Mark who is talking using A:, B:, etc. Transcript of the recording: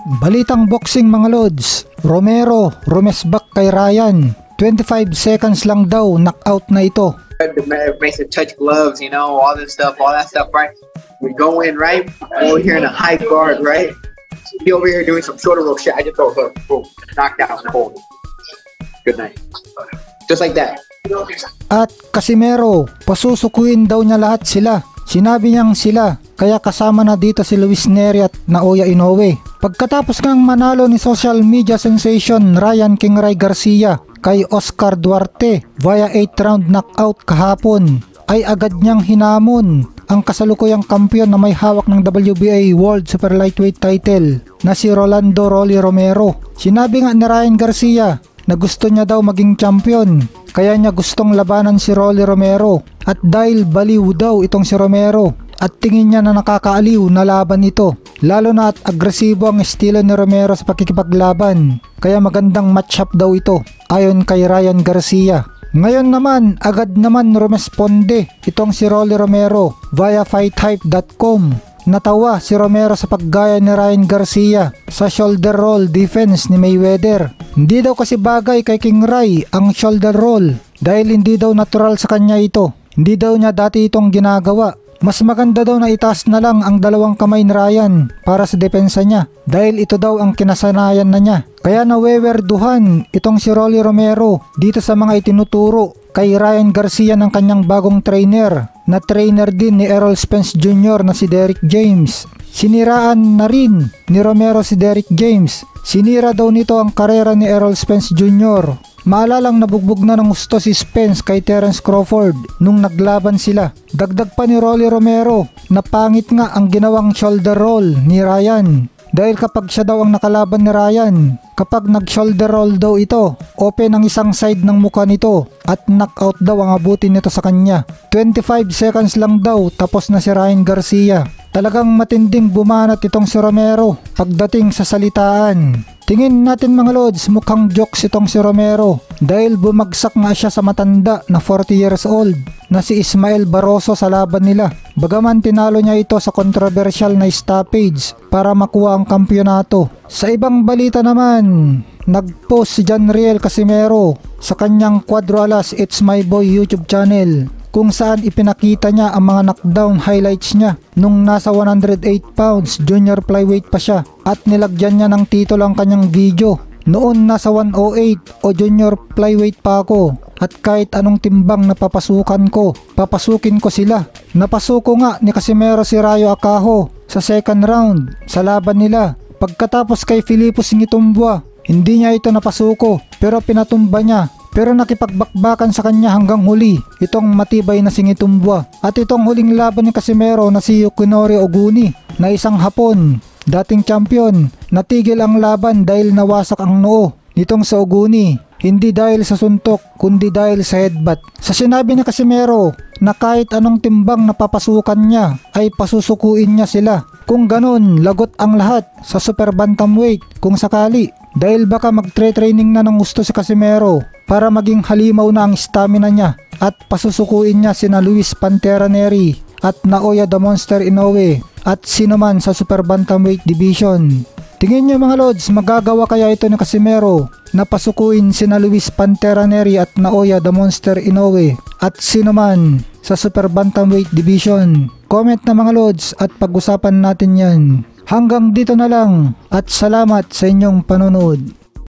A: Balitang boxing mga lods, Romero rumesbak kay Ryan. 25 seconds lang daw, knockout na ito.
B: Makes it touch gloves, you know, all that stuff, right? We go in, right? Over here in a high guard, right? He over here doing some shoulder roll shit. I just throw a hook, boom, knocked out, hold. Good night. Just like that.
A: At Casimero, pasusukuin daw niya lahat sila. Sinabi niyang sila, kaya kasama na dito si Luis Nery at Naoya Inoue. Pagkatapos ngang manalo ni social media sensation Ryan King Ray Garcia kay Oscar Duarte via 8th round knockout kahapon, ay agad niyang hinamon ang kasalukuyang kampiyon na may hawak ng WBA World Super Lightweight title na si Rolando Rolly Romero. Sinabi nga ni Ryan Garcia na gusto niya daw maging champion, kaya niya gustong labanan si Rolly Romero. At dahil baliw daw itong si Romero at tingin niya na nakakaaliw na laban ito, lalo na at agresibo ang estilo ni Romero sa pakikipaglaban, kaya magandang matchup daw ito ayon kay Ryan Garcia. Ngayon naman, agad naman rumesponde itong si Rolly Romero via FightHype.com. Natawa si Romero sa paggaya ni Ryan Garcia sa shoulder roll defense ni Mayweather. Hindi daw kasi bagay kay King Ray ang shoulder roll dahil hindi daw natural sa kanya ito. Hindi daw niya dati itong ginagawa. Mas maganda daw na itaas na lang ang dalawang kamay ni Ryan para sa depensa niya dahil ito daw ang kinasanayan na niya. Kaya nawewerduhan itong si Rolly Romero dito sa mga itinuturo kay Ryan Garcia ng kanyang bagong trainer na trainer din ni Errol Spence Jr. na si Derrick James. Siniraan na rin ni Romero si Derrick James. Sinira daw nito ang karera ni Errol Spence Jr. Maalalang nabugbog na ng gusto si Spence kay Terence Crawford nung naglaban sila. Dagdag pa ni Rolly Romero na pangit nga ang ginawang shoulder roll ni Ryan. Dahil kapag siya daw ang nakalaban ni Ryan, kapag nag-shoulder roll daw ito, open ang isang side ng mukha nito at knockout daw ang abutin nito sa kanya. 25 seconds lang daw tapos na si Ryan Garcia. Talagang matinding bumanat itong si Romero pagdating sa salitaan. Tingin natin mga lods, mukhang jokes itong si Romero dahil bumagsak nga siya sa matanda na 40 years old na si Ismael Barroso sa laban nila. Bagaman tinalo niya ito sa controversial na stoppage para makuha ang kampyonato. Sa ibang balita naman, nagpost si John Riel Casimero sa kanyang Cuadro Alas It's My Boy YouTube channel kung saan ipinakita niya ang mga knockdown highlights niya nung nasa 108 pounds junior flyweight pa siya at nilagyan niya ng titulo ang kanyang video. Noon nasa 108 o junior flyweight pa ako at kahit anong timbang na papasukin ko sila. Napasuko nga ni Casimero si Rayo Acajo sa second round sa laban nila. Pagkatapos kay Filipo Singitumbua, hindi niya ito napasuko pero pinatumba niya. Pero nakipagbakbakan sa kanya hanggang huli itong matibay na Singitumbua. At itong huling laban ni Casimero na si Yukinori Oguni na isang Hapon, dating champion, natigil ang laban dahil nawasak ang noo nitong sa Oguni. Hindi dahil sa suntok kundi dahil sa headbutt. Sa sinabi ni Casimero na kahit anong timbang na papasukan niya ay pasusukuin niya sila. Kung ganun, lagot ang lahat sa super bantamweight kung sakali. Dahil baka magtre-training na ng gusto si Casimero para maging halimaw na ang stamina niya at pasusukuin niya sina Luis Pantera Nery at Naoya the Monster Inoue at sino man sa super bantamweight division. Tingin niyo mga lods, magagawa kaya ito ni Casimero na pasukuin sina Luis Pantera Nery at Naoya the Monster Inoue at sino man sa super bantamweight division? Comment na mga lods at pag-usapan natin yan. Hanggang dito na lang at salamat sa inyong panonood.